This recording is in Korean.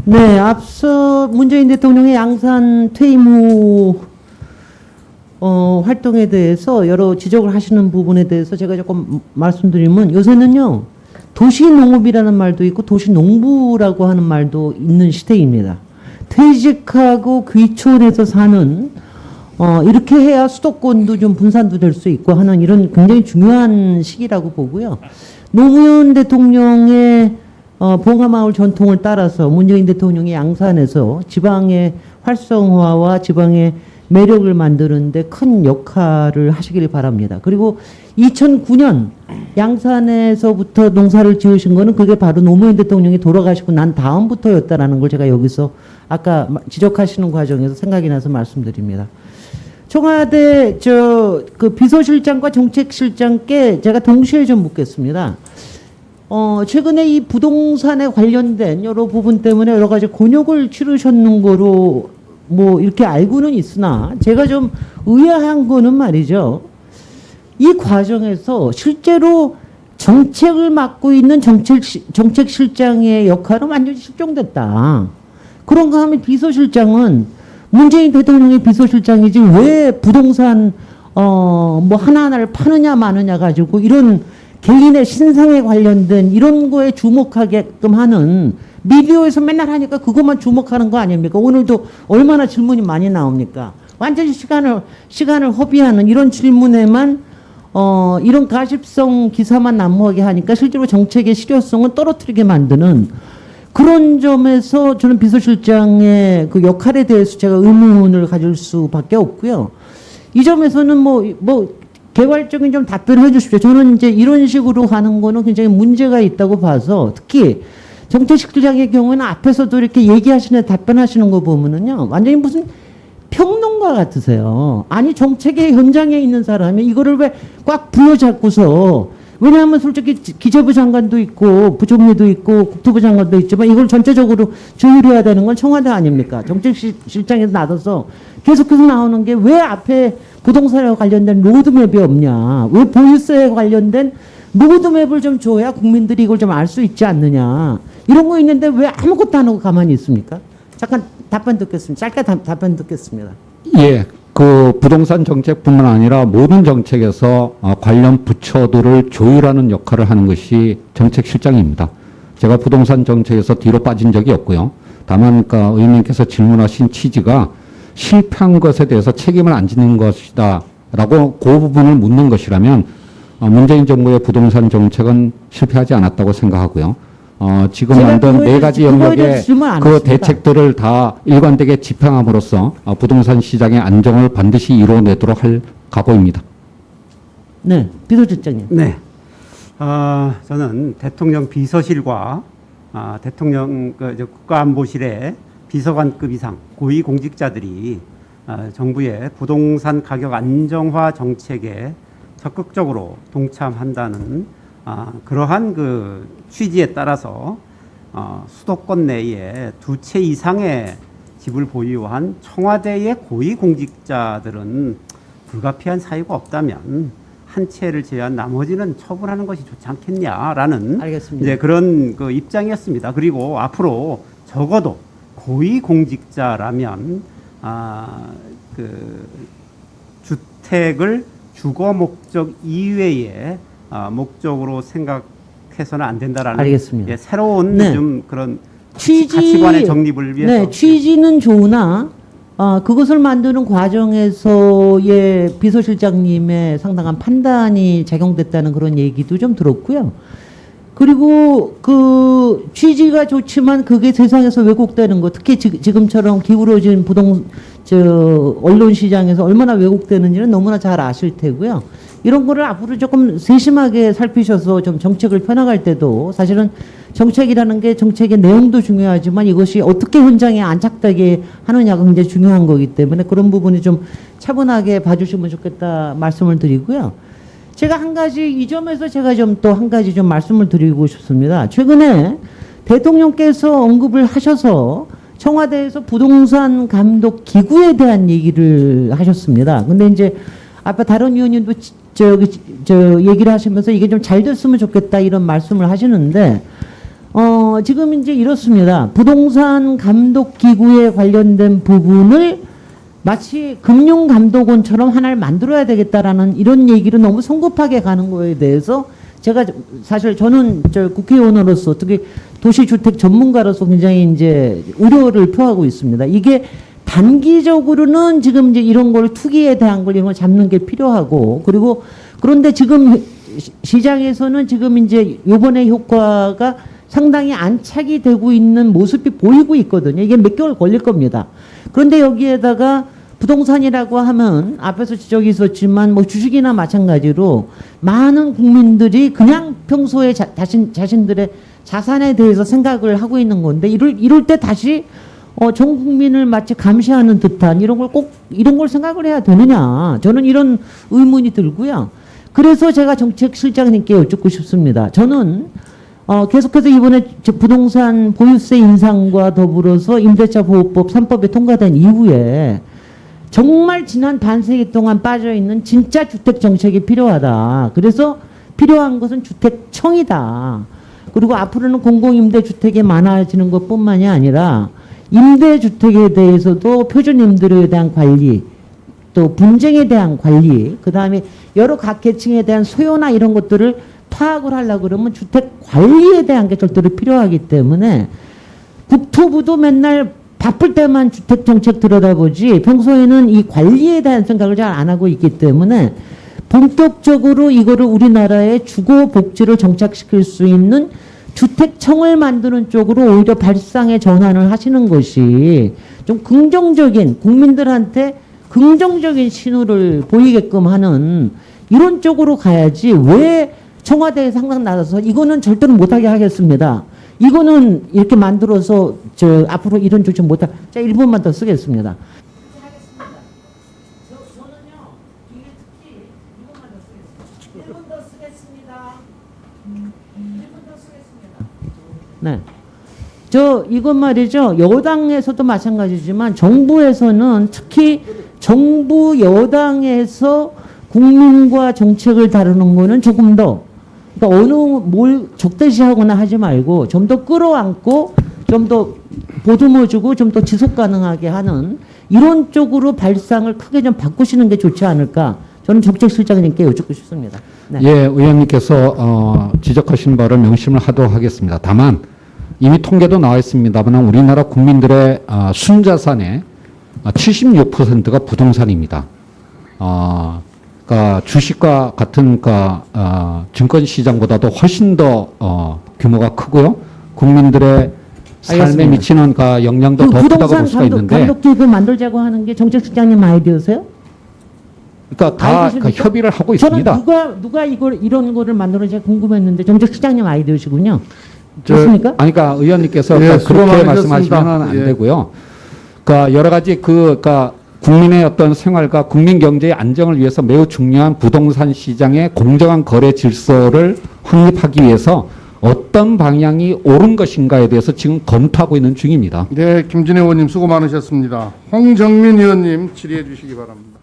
네, 앞서 문재인 대통령의 양산 퇴임 후 활동에 대해서 여러 지적을 하시는 부분에 대해서 제가 조금 말씀드리면 요새는요, 도시농업이라는 말도 있고 도시농부라고 하는 말도 있는 시대입니다. 퇴직하고 귀촌에서 사는 이렇게 해야 수도권도 좀 분산도 될 수 있고 하는 이런 굉장히 중요한 시기라고 보고요. 노무현 대통령의 봉화마을 전통을 따라서 문재인 대통령이 양산에서 지방의 활성화와 지방의 매력을 만드는데 큰 역할을 하시길 바랍니다. 그리고 2009년 양산에서부터 농사를 지으신 거는 그게 바로 노무현 대통령이 돌아가시고 난 다음부터였다라는 걸 제가 여기서 아까 지적하시는 과정에서 생각이 나서 말씀드립니다. 청와대 그 비서실장과 정책실장께 제가 동시에 좀 묻겠습니다. 최근에 이 부동산에 관련된 여러 부분 때문에 여러 가지 곤욕을 치르셨는 거로 뭐 이렇게 알고는 있으나 제가 좀 의아한 거는 말이죠. 이 과정에서 실제로 정책을 맡고 있는 정책실장의 역할은 완전히 실종됐다. 그런가 하면 비서실장은 문재인 대통령의 비서실장이지 왜 부동산 뭐 하나하나를 파느냐 마느냐 가지고 이런 개인의 신상에 관련된 이런 거에 주목하게끔 하는 미디어에서 맨날 하니까 그것만 주목하는 거 아닙니까? 오늘도 얼마나 질문이 많이 나옵니까? 완전히 시간을 허비하는 이런 질문에만 이런 가십성 기사만 난무하게 하니까 실제로 정책의 실효성은 떨어뜨리게 만드는 그런 점에서 저는 비서실장의 그 역할에 대해서 제가 의문을 가질 수밖에 없고요. 이 점에서는 뭐 개괄적인 좀 답변을 해주십시오. 저는 이제 이런 식으로 가는 거는 굉장히 문제가 있다고 봐서 특히 정책실장의 경우는 앞에서도 이렇게 얘기하시는 답변하시는 거 보면은요 완전히 무슨 평론가 같으세요. 아니 정책의 현장에 있는 사람이 이거를 왜 꽉 부여잡고서 왜냐하면 솔직히 기재부 장관도 있고 부총리도 있고 국토부 장관도 있지만 이걸 전체적으로 조율해야 되는 건 청와대 아닙니까? 정책실장에서 나서서 계속해서 나오는 게 왜 앞에 부동산에 관련된 로드맵이 없냐? 왜 보유세에 관련된 로드맵을 좀 줘야 국민들이 이걸 좀 알 수 있지 않느냐? 이런 거 있는데 왜 아무것도 안 하고 가만히 있습니까? 잠깐 답변 듣겠습니다. 짧게 답변 듣겠습니다. 예, 그 부동산 정책뿐만 아니라 모든 정책에서 관련 부처들을 조율하는 역할을 하는 것이 정책실장입니다. 제가 부동산 정책에서 뒤로 빠진 적이 없고요. 다만 의원님께서 질문하신 취지가 실패한 것에 대해서 책임을 안 지는 것이다 라고 그 부분을 묻는 것이라면 문재인 정부의 부동산 정책은 실패하지 않았다고 생각하고요. 지금 만든 네 가지 영역의 그 대책들을 다 일관되게 집행함으로써 부동산 시장의 안정을 반드시 이루어내도록 할 각오입니다. 네, 비서실장님. 네, 저는 대통령 비서실과 대통령 국가안보실의 비서관급 이상 고위공직자들이 정부의 부동산 가격 안정화 정책에 적극적으로 동참한다는 그러한 그 취지에 따라서 수도권 내에 2채 이상의 집을 보유한 청와대의 고위공직자들은 불가피한 사유가 없다면 한 채를 제외한 나머지는 처분하는 것이 좋지 않겠냐라는 알겠습니다. 이제 그런 그 입장이었습니다. 그리고 앞으로 적어도 고위공직자라면 그 주택을 주거 목적 이외의 목적으로 생각해서는 안 된다라는 알겠습니다. 새로운 네. 좀 그런 가치관의 정립을 위해서 네, 취지는 좋으나 그것을 만드는 과정에서의 비서실장님의 상당한 판단이 작용됐다는 그런 얘기도 좀 들었고요. 그리고 그 취지가 좋지만 그게 세상에서 왜곡되는 거, 특히 지금처럼 기울어진 언론 시장에서 얼마나 왜곡되는지는 너무나 잘 아실 테고요. 이런 거를 앞으로 조금 세심하게 살피셔서 좀 정책을 펴나갈 때도 사실은 정책이라는 게 정책의 내용도 중요하지만 이것이 어떻게 현장에 안착되게 하느냐가 굉장히 중요한 거기 때문에 그런 부분이 좀 차분하게 봐주시면 좋겠다 말씀을 드리고요. 제가 이 점에서 제가 좀 또 한 가지 좀 말씀을 드리고 싶습니다. 최근에 대통령께서 언급을 하셔서 청와대에서 부동산 감독 기구에 대한 얘기를 하셨습니다. 근데 이제 아까 다른 의원님도 얘기를 하시면서 이게 좀 잘 됐으면 좋겠다 이런 말씀을 하시는데 지금 이제 이렇습니다. 부동산 감독 기구에 관련된 부분을 마치 금융감독원처럼 하나를 만들어야 되겠다라는 이런 얘기를 너무 성급하게 가는 거에 대해서 제가 사실 저는 국회의원으로서 특히 도시주택 전문가로서 굉장히 이제 우려를 표하고 있습니다. 이게 단기적으로는 지금 이제 이런 걸 투기에 대한 걸 이런 걸 잡는 게 필요하고 그리고 그런데 지금 시장에서는 지금 이제 요번에 효과가 상당히 안착이 되고 있는 모습이 보이고 있거든요. 이게 몇 개월 걸릴 겁니다. 그런데 여기에다가 부동산이라고 하면 앞에서 지적이 있었지만 뭐 주식이나 마찬가지로 많은 국민들이 그냥 평소에 자신들의 자산에 대해서 생각을 하고 있는 건데 이럴 때 다시 전 국민을 마치 감시하는 듯한 이런 걸 생각을 해야 되느냐. 저는 이런 의문이 들고요. 그래서 제가 정책실장님께 여쭙고 싶습니다. 저는 계속해서 이번에 부동산 보유세 인상과 더불어서 임대차 보호법 3법이 통과된 이후에 정말 지난 반세기 동안 빠져있는 진짜 주택 정책이 필요하다. 그래서 필요한 것은 주택청이다. 그리고 앞으로는 공공임대주택이 많아지는 것뿐만이 아니라 임대주택에 대해서도 표준임대료에 대한 관리, 또 분쟁에 대한 관리, 그 다음에 여러 각 계층에 대한 소요나 이런 것들을 파악을 하려고 그러면 주택 관리에 대한 게 절대로 필요하기 때문에 국토부도 맨날 바쁠 때만 주택 정책 들여다보지 평소에는 이 관리에 대한 생각을 잘 안 하고 있기 때문에 본격적으로 이거를 우리나라의 주거 복지를 정착시킬 수 있는 주택청을 만드는 쪽으로 오히려 발상의 전환을 하시는 것이 좀 긍정적인 국민들한테 긍정적인 신호를 보이게끔 하는 이런 쪽으로 가야지 왜 청와대에 상상 나서서 이거는 절대로 못하게 하겠습니다. 이거는 이렇게 만들어서 앞으로 이런 조치 못하. 자 1분만 더 쓰겠습니다. 네. 이건 말이죠. 여당에서도 마찬가지지만 정부에서는 특히 정부 여당에서 국민과 정책을 다루는 거는 조금 더 그러니까 뭘 적대시하거나 하지 말고 좀 더 끌어안고 좀 더 보듬어주고 좀 더 지속 가능하게 하는 이런 쪽으로 발상을 크게 좀 바꾸시는 게 좋지 않을까. 저는 정책실장님께 여쭙고 싶습니다. 네. 예, 의원님께서 지적하신 바를 명심을 하도록 하겠습니다. 다만 이미 통계도 나와 있습니다만 우리나라 국민들의 순자산의 76%가 부동산입니다. 그러니까 주식과 같은 증권 시장보다도 훨씬 더 규모가 크고요. 국민들의 삶에 알겠습니다. 미치는 영향도 더 크다고 볼 수가 있는데. 감독기구 만들자고 하는 게 정책실장님 아이디어세요? 그러니까 다 협의를 하고 있습니다. 저는 누가 이런 거를 만들었는지 궁금했는데 정책실장님 아이디어시군요. 그렇습니까? 아니, 그러니까 의원님께서 예, 그렇게 말씀하시면 안 예. 되고요. 그러니까 여러 가지 국민의 어떤 생활과 국민 경제의 안정을 위해서 매우 중요한 부동산 시장의 공정한 거래 질서를 확립하기 위해서 어떤 방향이 옳은 것인가에 대해서 지금 검토하고 있는 중입니다. 네, 김진애 의원님 수고 많으셨습니다. 홍정민 의원님 질의해 주시기 바랍니다.